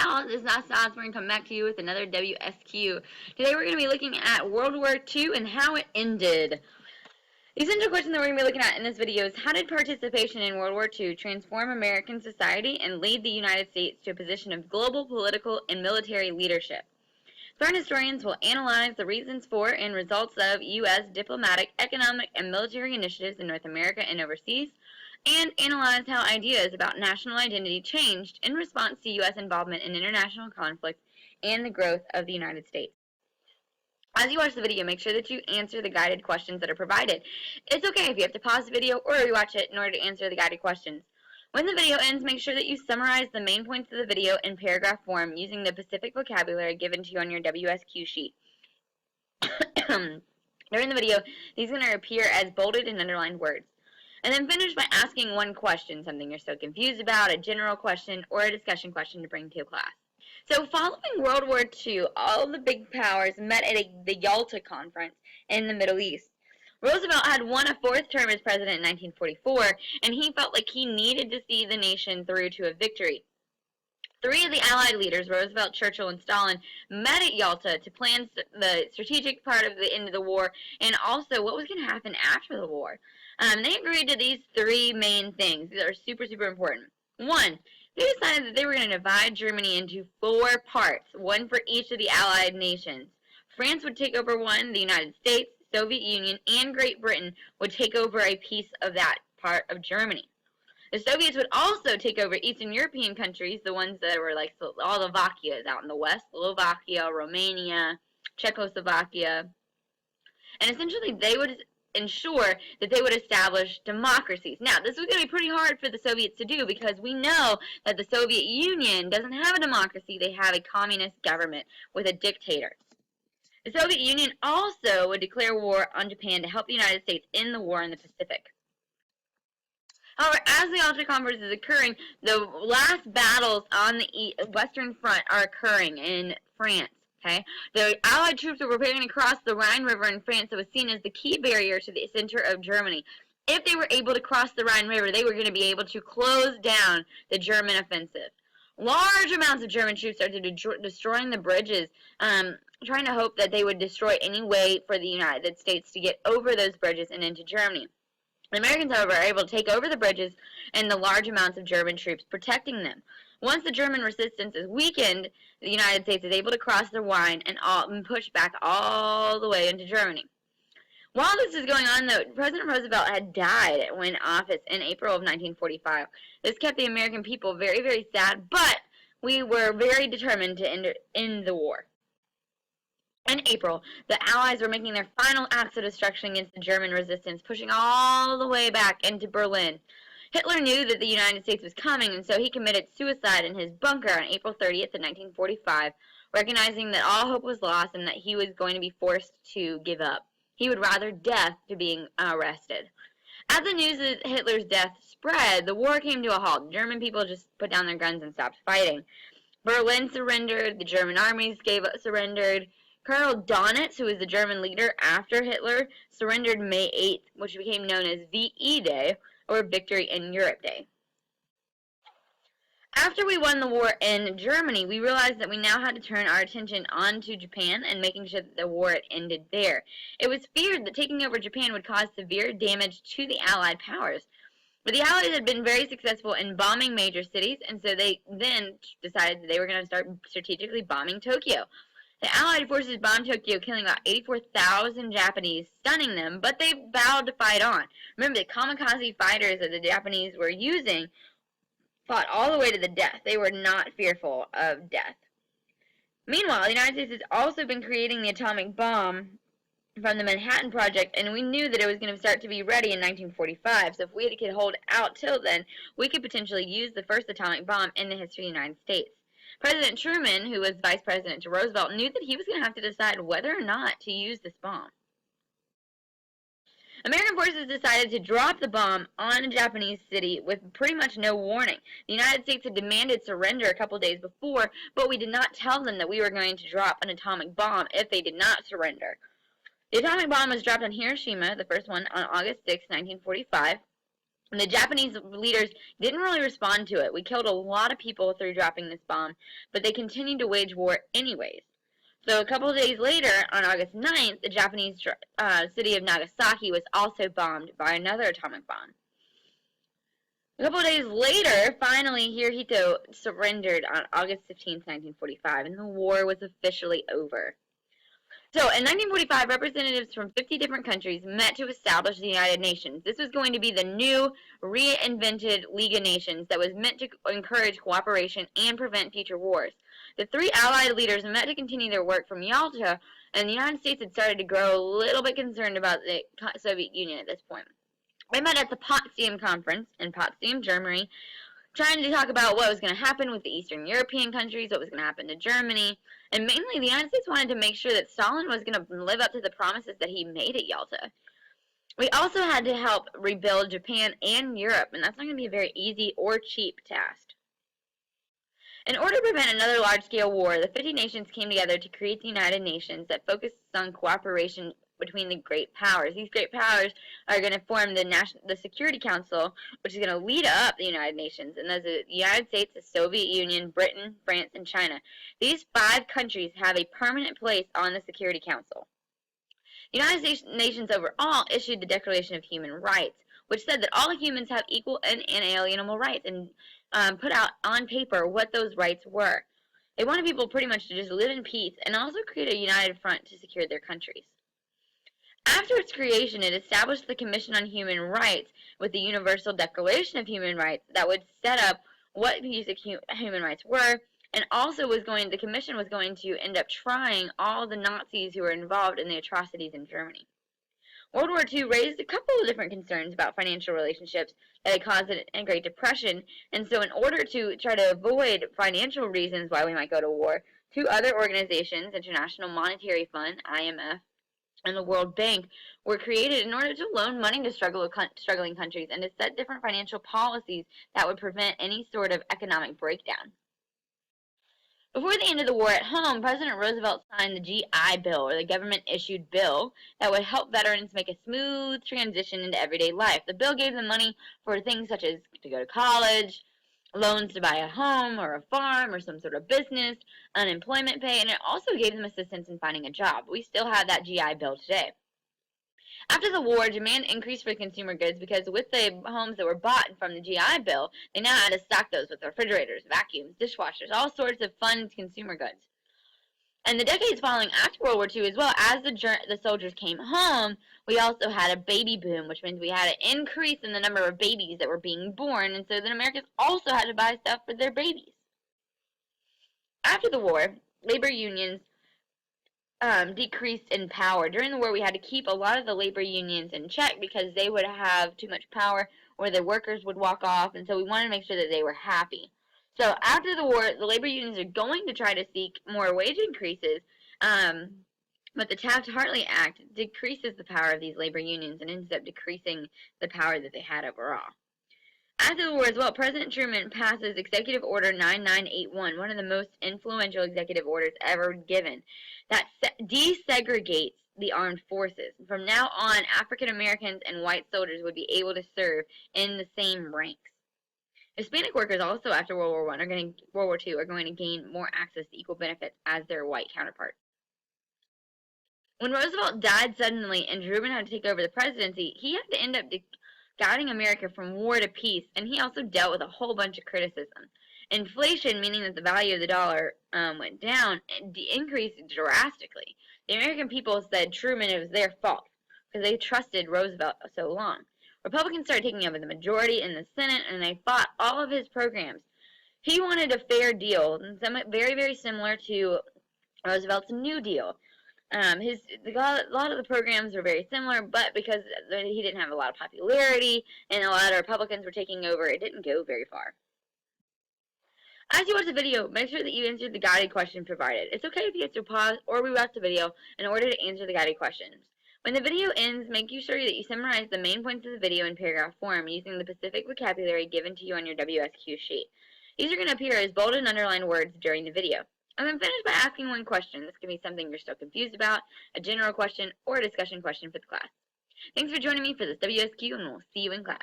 pals, it's not We're going to come back to you with another WSQ. Today we're going to be looking at World War II and how it ended. The essential question that we're going to be looking at in this video is how did participation in World War II transform American society and lead the United States to a position of global political and military leadership? Foreign historians will analyze the reasons for and results of U.S. diplomatic, economic, and military initiatives in North America and overseas, and analyze how ideas about national identity changed in response to U.S. involvement in international conflicts and the growth of the United States. As you watch the video, make sure that you answer the guided questions that are provided. It's okay if you have to pause the video or rewatch it in order to answer the guided questions. When the video ends, make sure that you summarize the main points of the video in paragraph form using the specific vocabulary given to you on your WSQ sheet. During the video, these are going to appear as bolded and underlined words. And then finish by asking one question, something you're still confused about, a general question, or a discussion question to bring to class. So following World War II, all the big powers met at the Yalta Conference in the Middle East. Roosevelt had won a fourth term as president in 1944, and he felt like he needed to see the nation through to a victory. Three of the Allied leaders, Roosevelt, Churchill, and Stalin, met at Yalta to plan the strategic part of the end of the war and also what was going to happen after the war. They agreed to these three main things that are super, super important. One, they decided that they were going to divide Germany into 4 parts, one for each of the Allied nations. France would take over one, the United States, Soviet Union, and Great Britain would take over a piece of that part of Germany. The Soviets would also take over Eastern European countries, the ones that were like all the Slovakias out in the west, Slovakia, Romania, Czechoslovakia, and essentially they would ensure that they would establish democracies. Now, this was going to be pretty hard for the Soviets to do because we know that the Soviet Union doesn't have a democracy, they have a communist government with a dictator. The Soviet Union also would declare war on Japan to help the United States in the war in the Pacific. However, as the Yalta Conference is occurring, the last battles on the Western Front are occurring in France. Okay? The Allied troops were preparing to cross the Rhine River in France that was seen as the key barrier to the center of Germany. If they were able to cross the Rhine River, they were going to be able to close down the German offensive. Large amounts of German troops started destroying the bridges, trying to hope that they would destroy any way for the United States to get over those bridges and into Germany. The Americans, however, are able to take over the bridges and the large amounts of German troops protecting them. Once the German resistance is weakened, the United States is able to cross the Rhine and push back all the way into Germany. While this is going on, though, President Roosevelt had died when in office in April of 1945. This kept the American people very, very sad, but we were very determined to end the war. In April, the Allies were making their final acts of destruction against the German resistance, pushing all the way back into Berlin. Hitler knew that the United States was coming, and so he committed suicide in his bunker on April 30th of 1945, recognizing that all hope was lost and that he was going to be forced to give up. He would rather death to being arrested. As the news of Hitler's death spread, the war came to a halt. The German people just put down their guns and stopped fighting. Berlin surrendered. The German armies surrendered. Colonel Donitz, who was the German leader after Hitler, surrendered May 8th, which became known as VE Day, or Victory in Europe Day. After we won the war in Germany, we realized that we now had to turn our attention onto Japan and making sure that the war had ended there. It was feared that taking over Japan would cause severe damage to the Allied powers. But the Allies had been very successful in bombing major cities, and so they then decided that they were going to start strategically bombing Tokyo. The Allied forces bombed Tokyo, killing about 84,000 Japanese, stunning them, but they vowed to fight on. Remember, the kamikaze fighters that the Japanese were using fought all the way to the death. They were not fearful of death. Meanwhile, the United States has also been creating the atomic bomb from the Manhattan Project, and we knew that it was going to start to be ready in 1945, so if we could hold out till then, we could potentially use the first atomic bomb in the history of the United States. President Truman, who was vice president to Roosevelt, knew that he was going to have to decide whether or not to use this bomb. American forces decided to drop the bomb on a Japanese city with pretty much no warning. The United States had demanded surrender a couple days before, but we did not tell them that we were going to drop an atomic bomb if they did not surrender. The atomic bomb was dropped on Hiroshima, the first one, on August 6, 1945. And the Japanese leaders didn't really respond to it. We killed a lot of people through dropping this bomb, but they continued to wage war anyways. So a couple of days later, on August 9th, the Japanese city of Nagasaki was also bombed by another atomic bomb. A couple of days later, finally, Hirohito surrendered on August 15th, 1945, and the war was officially over. So, in 1945, representatives from 50 different countries met to establish the United Nations. This was going to be the new, reinvented League of Nations that was meant to encourage cooperation and prevent future wars. The three Allied leaders met to continue their work from Yalta, and the United States had started to grow a little bit concerned about the Soviet Union at this point. They met at the Potsdam Conference in Potsdam, Germany, trying to talk about what was going to happen with the Eastern European countries, what was going to happen to Germany, and mainly the United States wanted to make sure that Stalin was going to live up to the promises that he made at Yalta. We also had to help rebuild Japan and Europe, and that's not going to be a very easy or cheap task. In order to prevent another large-scale war, the 50 nations came together to create the United Nations that focused on cooperation between the great powers. These great powers are going to form the Security Council, which is going to lead up the United Nations, and those are the United States, the Soviet Union, Britain, France, and China. These 5 countries have a permanent place on the Security Council. The United Nations overall issued the Declaration of Human Rights, which said that all humans have equal and inalienable rights, and put out on paper what those rights were. They wanted people pretty much to just live in peace and also create a united front to secure their countries. After its creation, it established the Commission on Human Rights with the Universal Declaration of Human Rights that would set up what basic human rights were, and also the Commission was going to end up trying all the Nazis who were involved in the atrocities in Germany. World War II raised a couple of different concerns about financial relationships that had caused a Great Depression, and so in order to try to avoid financial reasons why we might go to war, 2 other organizations, International Monetary Fund, IMF, and the World Bank, were created in order to loan money to struggling countries and to set different financial policies that would prevent any sort of economic breakdown. Before the end of the war at home, President Roosevelt signed the GI Bill, or the government-issued bill, that would help veterans make a smooth transition into everyday life. The bill gave them money for things such as to go to college, loans to buy a home or a farm or some sort of business, unemployment pay, and it also gave them assistance in finding a job. We still have that GI Bill today. After the war, demand increased for consumer goods because with the homes that were bought from the GI Bill, they now had to stock those with refrigerators, vacuums, dishwashers, all sorts of fun consumer goods. And the decades following after World War II as well, as the soldiers came home, we also had a baby boom, which means we had an increase in the number of babies that were being born, and so then Americans also had to buy stuff for their babies. After the war, labor unions decreased in power. During the war, we had to keep a lot of the labor unions in check because they would have too much power or the workers would walk off, and so we wanted to make sure that they were happy. So after the war, the labor unions are going to try to seek more wage increases, but the Taft-Hartley Act decreases the power of these labor unions and ends up decreasing the power that they had overall. After the war as well, President Truman passes Executive Order 9981, one of the most influential executive orders ever given, that desegregates the armed forces. From now on, African Americans and white soldiers would be able to serve in the same ranks. Hispanic workers also after World War II are going to gain more access to equal benefits as their white counterparts. When Roosevelt died suddenly and Truman had to take over the presidency, he had to end up guiding America from war to peace, and he also dealt with a whole bunch of criticism. Inflation, meaning that the value of the dollar went down, increased drastically. The American people said Truman, it was their fault because they trusted Roosevelt so long. Republicans started taking over the majority in the Senate, and they fought all of his programs. He wanted a fair deal, very, very similar to Roosevelt's New Deal. A lot of the programs were very similar, but because he didn't have a lot of popularity and a lot of Republicans were taking over, it didn't go very far. As you watch the video, make sure that you answer the guided question provided. It's okay if you have to pause or rewatch the video in order to answer the guided questions. When the video ends, make sure that you summarize the main points of the video in paragraph form using the specific vocabulary given to you on your WSQ sheet. These are going to appear as bold and underlined words during the video. And then finish by asking one question. This can be something you're still confused about, a general question, or a discussion question for the class. Thanks for joining me for this WSQ, and we'll see you in class.